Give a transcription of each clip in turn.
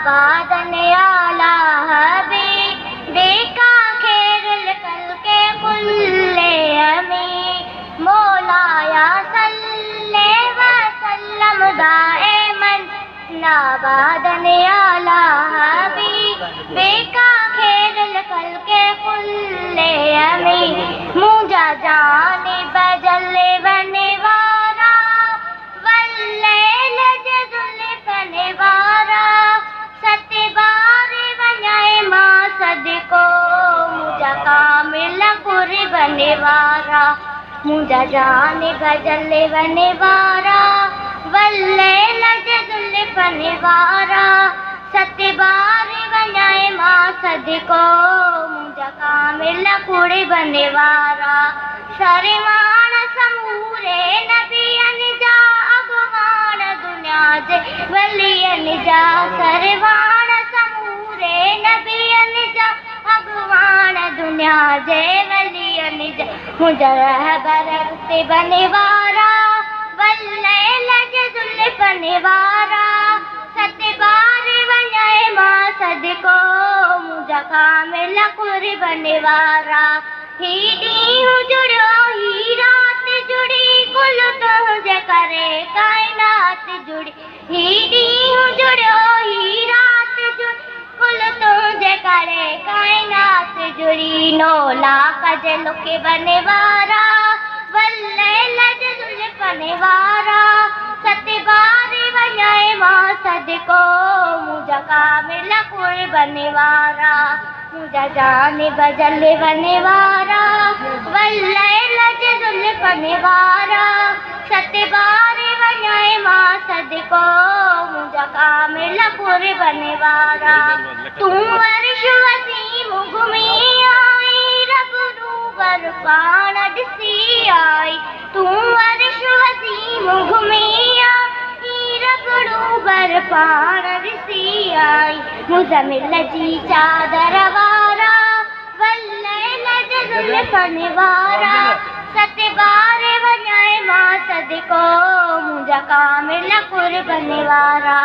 बादन आला हबीब खैरुल खल्क़े कुल्ले अमी मौलाया सल्ले व सल्लम दाइमन बादन आला हबीब खैरुल खल्क़े कुल्ले अमी मुझा जाने बजले बने वारा वल्लैल जजुल बने वारा सते बारे वञाए मां सदको मुझा कामिल कुर बने वारा मुझा जाने बजले बने वारा वल्लैल जजुल बने वारा सते बारे वञाए मां सदको मुझा कामिल कुर बने वारा शर्माण समूरे नबियन जा अगवान दुनिया जे वलियन जा शर्माण समूरे नबियन जा अगवान दुनिया जे वलियन जा मुझा रहबर ते बने वारा वल्लैल जजुल बने वारा सते बारे वञाए मां सदको मुझा कामिल कुर बने वारा ही ॾींहुं जुड़ियो ही रात जुड़ी कुल तुंहिंजे करे काइनात जुड़ी ही ॾींहुं जुड़ियो ही रात जुड़ी कुल तुंहिंजे करे काइनात जुड़ी 9 लाख जे लुके बने वारा वल्लैल जजुल बने वारा सते बारे वञाए मां सदको मुझा कामिल कुर बने वारा मुझा जाने बजले बने वारा वल्लैल जजुल बने वारा सते बारे वञाए मां सदको मुझा कामिल कुर बने वारा तू अर्श वसीम घुमी आई रब रूबर पाण ॾिसी आई तू अर्श वसीम घुमी आई रब रूबर पाण ॾिसी आई मुज़मिल जी चादर वारा वल्लैल जजुल बने वारा सते बारे वञाए मां सदको मुझा कामिल कुर बने वारा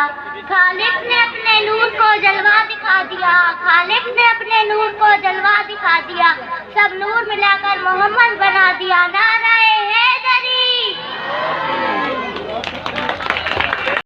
खालिक ने अपने नूर को जलवा दिखा दिया खालिक ने अपने नूर को जलवा दिखा दिया सब नूर मिलाकर मोहम्मद बना दिया नाराए